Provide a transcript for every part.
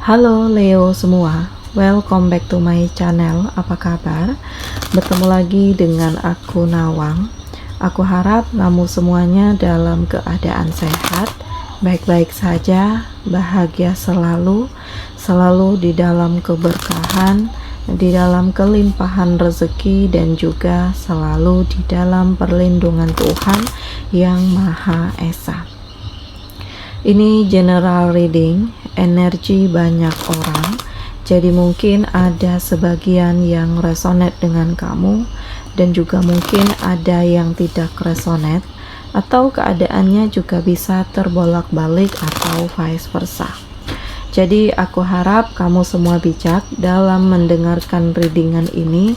Halo Leo semua, welcome back to my channel. Apa kabar? Bertemu lagi dengan aku Nawang. Aku harap kamu semuanya dalam keadaan sehat, baik-baik saja, bahagia selalu, selalu di dalam keberkahan, di dalam kelimpahan rezeki, dan juga selalu di dalam perlindungan Tuhan yang Maha Esa. Ini general reading, energi banyak orang, jadi mungkin ada sebagian yang resonate dengan kamu dan juga mungkin ada yang tidak resonate, atau keadaannya juga bisa terbolak-balik atau vice versa. Jadi aku harap kamu semua bijak dalam mendengarkan readingan ini.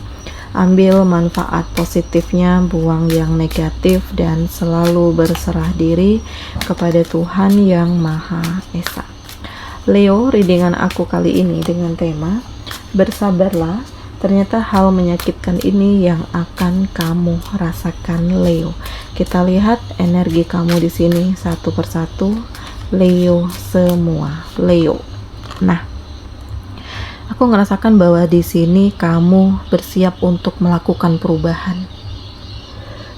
Ambil manfaat positifnya, buang yang negatif, dan selalu berserah diri kepada Tuhan yang Maha Esa. Leo, readingan aku kali ini dengan tema bersabarlah. Ternyata hal menyakitkan ini yang akan kamu rasakan, Leo. Kita lihat energi kamu di sini satu persatu, Leo semua, Leo. Nah, aku ngerasakan bahwa di sini kamu bersiap untuk melakukan perubahan,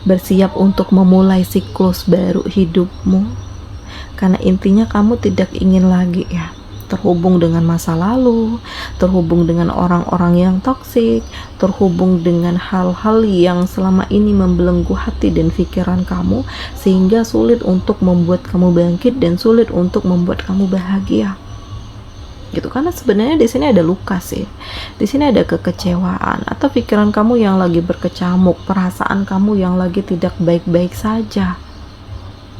bersiap untuk memulai siklus baru hidupmu, karena intinya kamu tidak ingin lagi terhubung dengan masa lalu, terhubung dengan orang-orang yang toksik, terhubung dengan hal-hal yang selama ini membelenggu hati dan pikiran kamu, sehingga sulit untuk membuat kamu bangkit dan sulit untuk membuat kamu bahagia. Gitu, karena sebenarnya di sini ada luka sih, di sini ada kekecewaan atau pikiran kamu yang lagi berkecamuk, perasaan kamu yang lagi tidak baik-baik saja,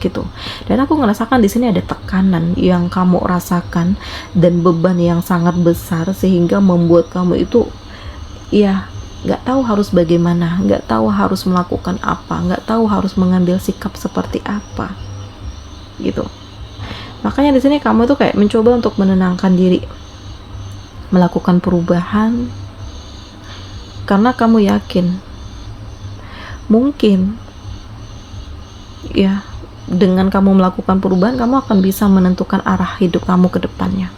gitu. Dan aku ngerasakan di sini ada tekanan yang kamu rasakan dan beban yang sangat besar sehingga membuat kamu itu nggak tahu harus bagaimana, nggak tahu harus melakukan apa, nggak tahu harus mengambil sikap seperti apa, gitu. Makanya di sini kamu tuh kayak mencoba untuk menenangkan diri, melakukan perubahan, karena kamu yakin mungkin dengan kamu melakukan perubahan kamu akan bisa menentukan arah hidup kamu ke depannya,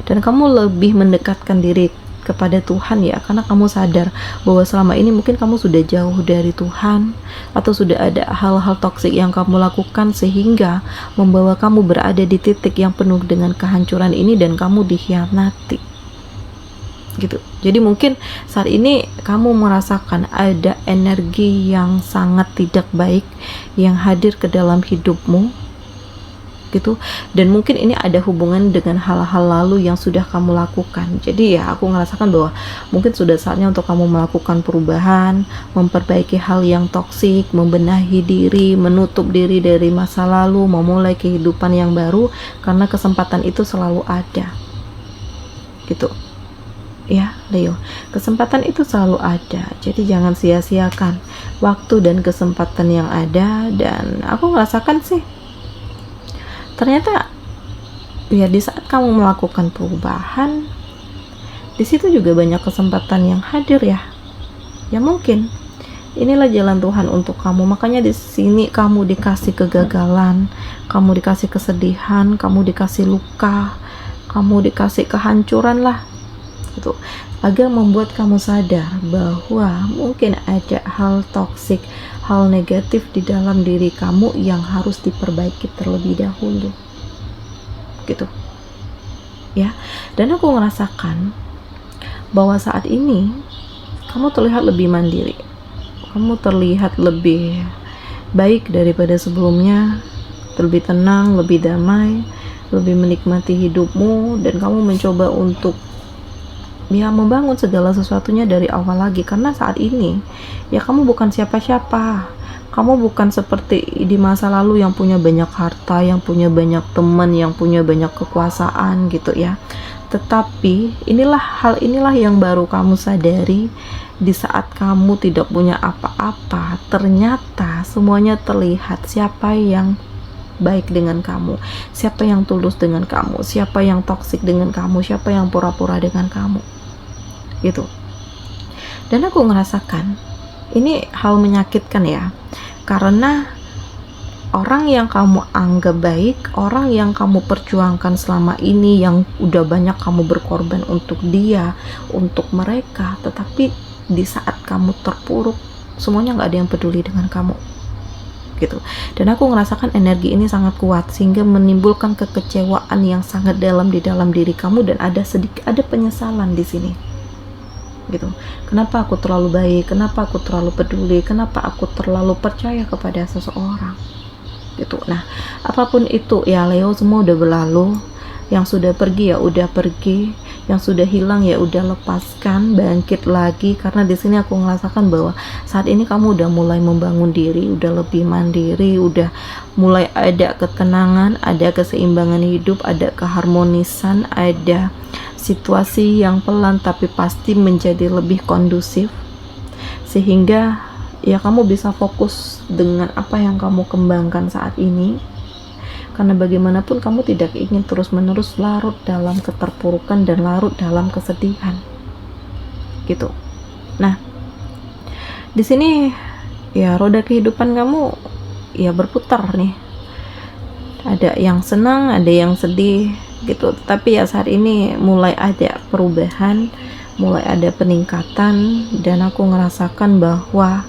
dan kamu lebih mendekatkan diri kepada Tuhan karena kamu sadar bahwa selama ini mungkin kamu sudah jauh dari Tuhan, atau sudah ada hal-hal toksik yang kamu lakukan sehingga membawa kamu berada di titik yang penuh dengan kehancuran ini dan kamu dikhianati, gitu. Jadi mungkin saat ini kamu merasakan ada energi yang sangat tidak baik yang hadir ke dalam hidupmu, gitu. Dan mungkin ini ada hubungan dengan hal-hal lalu yang sudah kamu lakukan. Jadi aku ngerasakan bahwa mungkin sudah saatnya untuk kamu melakukan perubahan, memperbaiki hal yang toksik, membenahi diri, menutup diri dari masa lalu, memulai kehidupan yang baru, karena kesempatan itu selalu ada, gitu. Leo, kesempatan itu selalu ada, jadi jangan sia-siakan waktu dan kesempatan yang ada. Dan aku ngerasakan sih ternyata di saat kamu melakukan perubahan, di situ juga banyak kesempatan yang hadir ya mungkin inilah jalan Tuhan untuk kamu. Makanya di sini kamu dikasih kegagalan, kamu dikasih kesedihan, kamu dikasih luka, kamu dikasih kehancuran lah, gitu, agar membuat kamu sadar bahwa mungkin ada hal toksik, hal negatif di dalam diri kamu yang harus diperbaiki terlebih dahulu, gitu dan aku merasakan bahwa saat ini kamu terlihat lebih mandiri, kamu terlihat lebih baik daripada sebelumnya, lebih tenang, lebih damai, lebih menikmati hidupmu, dan kamu mencoba untuk membangun segala sesuatunya dari awal lagi. Karena saat ini kamu bukan siapa-siapa, kamu bukan seperti di masa lalu yang punya banyak harta, yang punya banyak teman, yang punya banyak kekuasaan, gitu tetapi hal inilah yang baru kamu sadari di saat kamu tidak punya apa-apa. Ternyata semuanya terlihat, siapa yang baik dengan kamu, siapa yang tulus dengan kamu, siapa yang toksik dengan kamu, siapa yang pura-pura dengan kamu, gitu. Dan aku ngerasakan ini hal menyakitkan karena orang yang kamu anggap baik, orang yang kamu perjuangkan selama ini, yang udah banyak kamu berkorban untuk dia, untuk mereka, tetapi di saat kamu terpuruk, semuanya nggak ada yang peduli dengan kamu gitu. Dan aku ngerasakan energi ini sangat kuat sehingga menimbulkan kekecewaan yang sangat dalam di dalam diri kamu, dan ada penyesalan di sini gitu. Kenapa aku terlalu baik, kenapa aku terlalu peduli, kenapa aku terlalu percaya kepada seseorang gitu. Nah, apapun itu ya Leo, semua udah berlalu. Yang sudah pergi ya udah pergi, yang sudah hilang ya udah lepaskan, bangkit lagi. Karena di sini aku ngerasakan bahwa saat ini kamu udah mulai membangun diri, udah lebih mandiri, udah mulai ada ketenangan, ada keseimbangan hidup, ada keharmonisan, ada situasi yang pelan tapi pasti menjadi lebih kondusif, sehingga ya kamu bisa fokus dengan apa yang kamu kembangkan saat ini. Karena bagaimanapun kamu tidak ingin terus-menerus larut dalam keterpurukan dan larut dalam kesedihan gitu. Nah, di sini ya roda kehidupan kamu ya berputar nih, ada yang senang, ada yang sedih gitu. Tapi ya saat ini mulai ada perubahan, mulai ada peningkatan, dan aku ngerasakan bahwa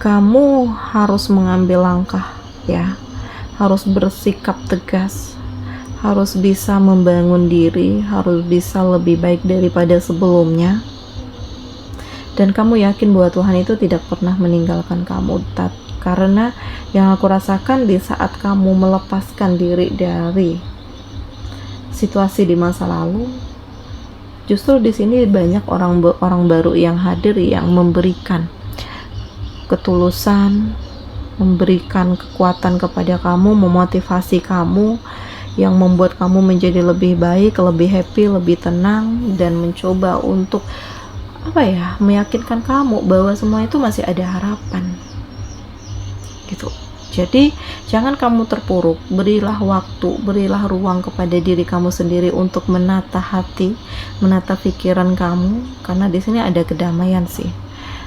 kamu harus mengambil langkah ya, harus bersikap tegas, harus bisa membangun diri, harus bisa lebih baik daripada sebelumnya. Dan kamu yakin bahwa Tuhan itu tidak pernah meninggalkan kamu, karena yang aku rasakan di saat kamu melepaskan diri dari situasi di masa lalu, justru di sini banyak orang baru yang hadir, yang memberikan ketulusan, memberikan kekuatan kepada kamu, memotivasi kamu, yang membuat kamu menjadi lebih baik, lebih happy, lebih tenang, dan mencoba untuk meyakinkan kamu bahwa semua itu masih ada harapan gitu. Jadi jangan kamu terpuruk, berilah waktu, berilah ruang kepada diri kamu sendiri untuk menata hati, menata pikiran kamu, karena di sini ada kedamaian sih,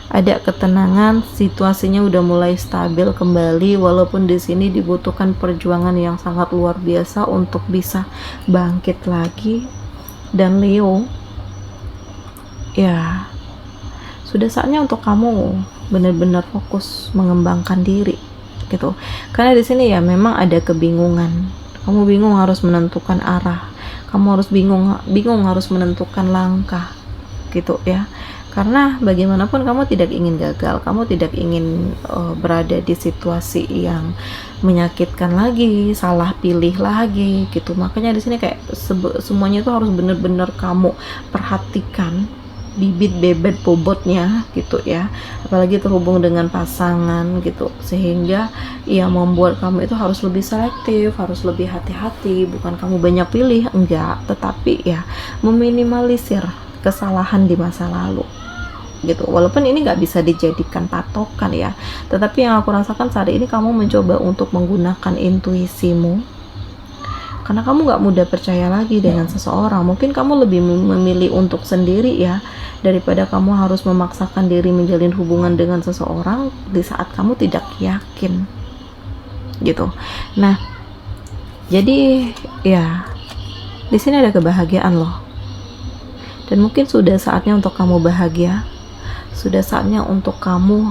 ada ketenangan, situasinya udah mulai stabil kembali, walaupun di sini dibutuhkan perjuangan yang sangat luar biasa untuk bisa bangkit lagi. Dan Leo, ya sudah saatnya untuk kamu benar-benar fokus mengembangkan diri gitu. Karena di sini ya memang ada kebingungan, kamu bingung harus menentukan arah, kamu harus bingung harus menentukan langkah gitu ya. Karena bagaimanapun kamu tidak ingin gagal, kamu tidak ingin berada di situasi yang menyakitkan lagi, salah pilih lagi gitu. Makanya di sini kayak semuanya itu harus benar-benar kamu perhatikan, bibit bebet bobotnya gitu ya, apalagi terhubung dengan pasangan gitu, sehingga ya membuat kamu itu harus lebih selektif, harus lebih hati-hati. Bukan kamu banyak pilih, enggak, tetapi ya meminimalisir kesalahan di masa lalu gitu. Walaupun ini nggak bisa dijadikan patokan ya, tetapi yang aku rasakan saat ini kamu mencoba untuk menggunakan intuisimu, karena kamu nggak mudah percaya lagi dengan seseorang. Mungkin kamu lebih memilih untuk sendiri ya, daripada kamu harus memaksakan diri menjalin hubungan dengan seseorang di saat kamu tidak yakin gitu. Nah, jadi ya di sini ada kebahagiaan loh, dan mungkin sudah saatnya untuk kamu bahagia, sudah saatnya untuk kamu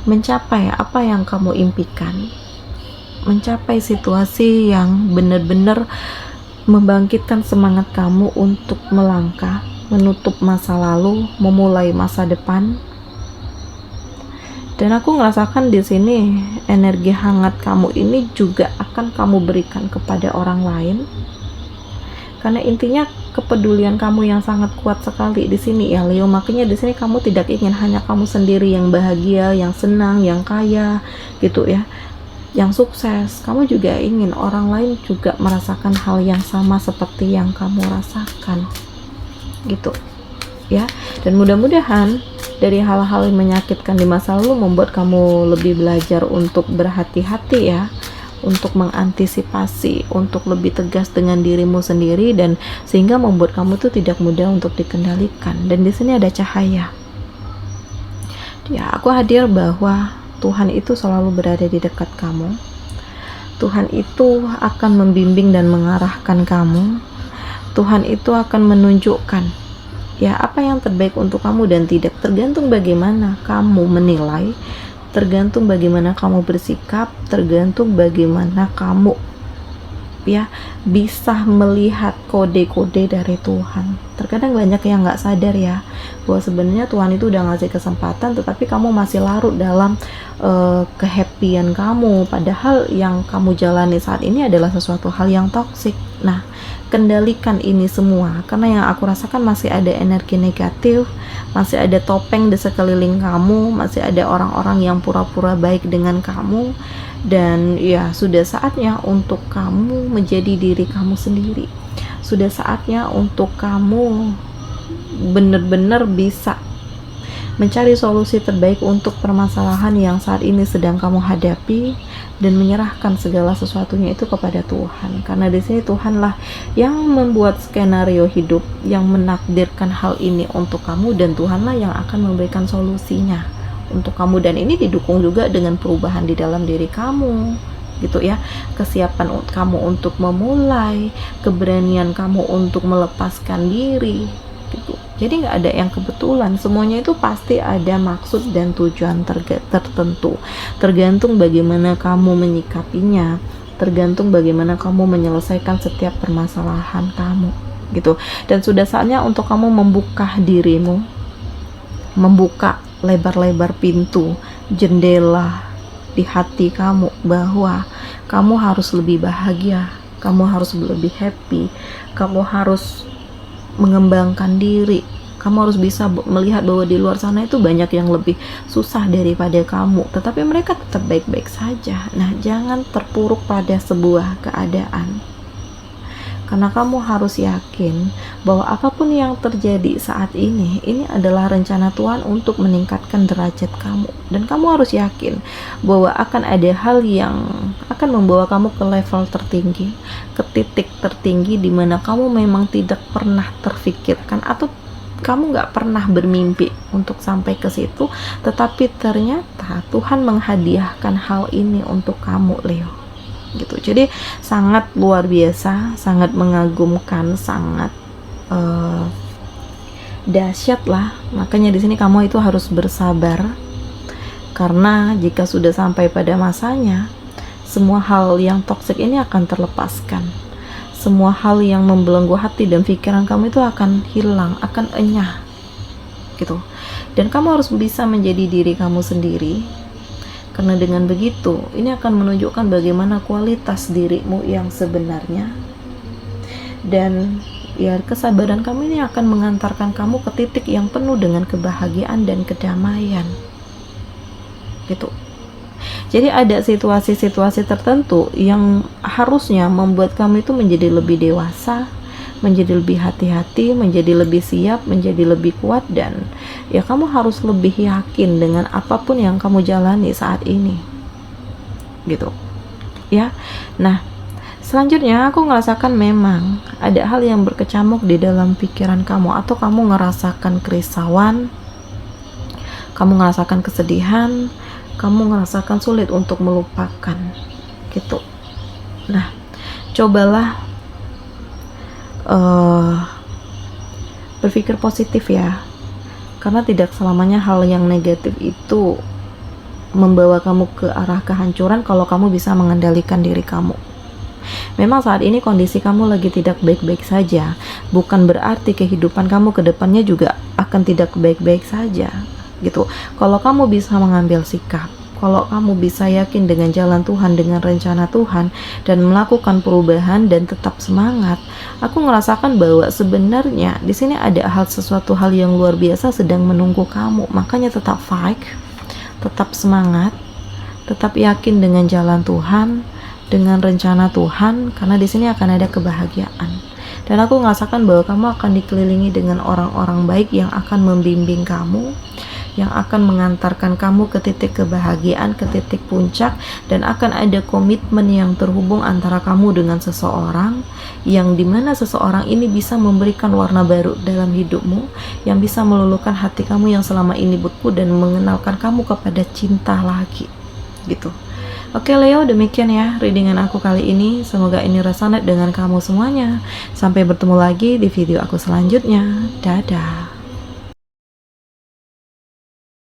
mencapai apa yang kamu impikan, mencapai situasi yang benar-benar membangkitkan semangat kamu untuk melangkah, menutup masa lalu, memulai masa depan. Dan aku ngerasakan di sini energi hangat kamu ini juga akan kamu berikan kepada orang lain. Karena intinya kepedulian kamu yang sangat kuat sekali di sini ya Leo. Makanya di sini kamu tidak ingin hanya kamu sendiri yang bahagia, yang senang, yang kaya gitu ya, yang sukses. Kamu juga ingin orang lain juga merasakan hal yang sama seperti yang kamu rasakan gitu ya. Dan mudah-mudahan dari hal-hal yang menyakitkan di masa lalu membuat kamu lebih belajar untuk berhati-hati ya, untuk mengantisipasi, untuk lebih tegas dengan dirimu sendiri, dan sehingga membuat kamu tuh tidak mudah untuk dikendalikan. Dan di sini ada cahaya ya, aku hadir bahwa Tuhan itu selalu berada di dekat kamu. Tuhan itu akan membimbing dan mengarahkan kamu. Tuhan itu akan menunjukkan ya apa yang terbaik untuk kamu dan tidak, tergantung bagaimana kamu menilai, tergantung bagaimana kamu bersikap, tergantung bagaimana kamu ya bisa melihat kode-kode dari Tuhan. Terkadang banyak yang nggak sadar ya bahwa sebenarnya Tuhan itu udah ngasih kesempatan, tetapi kamu masih larut dalam kehappyan kamu, padahal yang kamu jalani saat ini adalah sesuatu hal yang toksik. Nah, kendalikan ini semua, karena yang aku rasakan masih ada energi negatif, masih ada topeng di sekeliling kamu, masih ada orang-orang yang pura-pura baik dengan kamu. Dan ya sudah saatnya untuk kamu menjadi diri kamu sendiri. Sudah saatnya untuk kamu benar-benar bisa mencari solusi terbaik untuk permasalahan yang saat ini sedang kamu hadapi, dan menyerahkan segala sesuatunya itu kepada Tuhan. Karena di sini Tuhanlah yang membuat skenario hidup, yang menakdirkan hal ini untuk kamu, dan Tuhanlah yang akan memberikan solusinya untuk kamu. Dan ini didukung juga dengan perubahan di dalam diri kamu gitu ya, kesiapan kamu untuk memulai, keberanian kamu untuk melepaskan diri gitu. Jadi nggak ada yang kebetulan, semuanya itu pasti ada maksud dan tujuan tertentu, tergantung bagaimana kamu menyikapinya, tergantung bagaimana kamu menyelesaikan setiap permasalahan kamu gitu. Dan sudah saatnya untuk kamu membuka dirimu, membuka lebar-lebar pintu, jendela di hati kamu, bahwa kamu harus lebih bahagia, kamu harus lebih happy, kamu harus mengembangkan diri, kamu harus bisa melihat bahwa di luar sana itu banyak yang lebih susah daripada kamu, tetapi mereka tetap baik-baik saja. Nah, jangan terpuruk pada sebuah keadaan, karena kamu harus yakin bahwa apapun yang terjadi saat ini adalah rencana Tuhan untuk meningkatkan derajat kamu. Dan kamu harus yakin bahwa akan ada hal yang akan membawa kamu ke level tertinggi, ke titik tertinggi di mana kamu memang tidak pernah terfikirkan, atau kamu nggak pernah bermimpi untuk sampai ke situ, tetapi ternyata Tuhan menghadiahkan hal ini untuk kamu, Leo. Gitu. Jadi sangat luar biasa, sangat mengagumkan, sangat dahsyat lah. Makanya di sini kamu itu harus bersabar, karena jika sudah sampai pada masanya, semua hal yang toksik ini akan terlepaskan. Semua hal yang membelenggu hati dan pikiran kamu itu akan hilang, akan enyah gitu. Dan kamu harus bisa menjadi diri kamu sendiri, karena dengan begitu ini akan menunjukkan bagaimana kualitas dirimu yang sebenarnya. Dan ya, kesabaran kamu ini akan mengantarkan kamu ke titik yang penuh dengan kebahagiaan dan kedamaian gitu. Jadi ada situasi-situasi tertentu yang harusnya membuat kamu itu menjadi lebih dewasa, menjadi lebih hati-hati, menjadi lebih siap, menjadi lebih kuat. Dan ya, kamu harus lebih yakin dengan apapun yang kamu jalani saat ini gitu ya. Nah, selanjutnya aku ngerasakan memang ada hal yang berkecamuk di dalam pikiran kamu, atau kamu ngerasakan kerisauan, kamu ngerasakan kesedihan, kamu ngerasakan sulit untuk melupakan gitu. Nah, cobalah berpikir positif ya, karena tidak selamanya hal yang negatif itu membawa kamu ke arah kehancuran kalau kamu bisa mengendalikan diri kamu. Memang saat ini kondisi kamu lagi tidak baik-baik saja, bukan berarti kehidupan kamu ke depannya juga akan tidak baik-baik saja gitu. Kalau kamu bisa mengambil sikap, kalau kamu bisa yakin dengan jalan Tuhan, dengan rencana Tuhan, dan melakukan perubahan dan tetap semangat, aku ngerasakan bahwa sebenarnya di sini ada sesuatu hal yang luar biasa sedang menunggu kamu. Makanya tetap fight, tetap semangat, tetap yakin dengan jalan Tuhan, dengan rencana Tuhan, karena di sini akan ada kebahagiaan. Dan aku ngerasakan bahwa kamu akan dikelilingi dengan orang-orang baik yang akan membimbing kamu, yang akan mengantarkan kamu ke titik kebahagiaan, ke titik puncak, dan akan ada komitmen yang terhubung antara kamu dengan seseorang, yang dimana seseorang ini bisa memberikan warna baru dalam hidupmu, yang bisa meluluhkan hati kamu yang selama ini beku dan mengenalkan kamu kepada cinta lagi gitu. Oke Leo, demikian ya readingan aku kali ini. Semoga ini resonate dengan kamu semuanya. Sampai bertemu lagi di video aku selanjutnya. Dadah.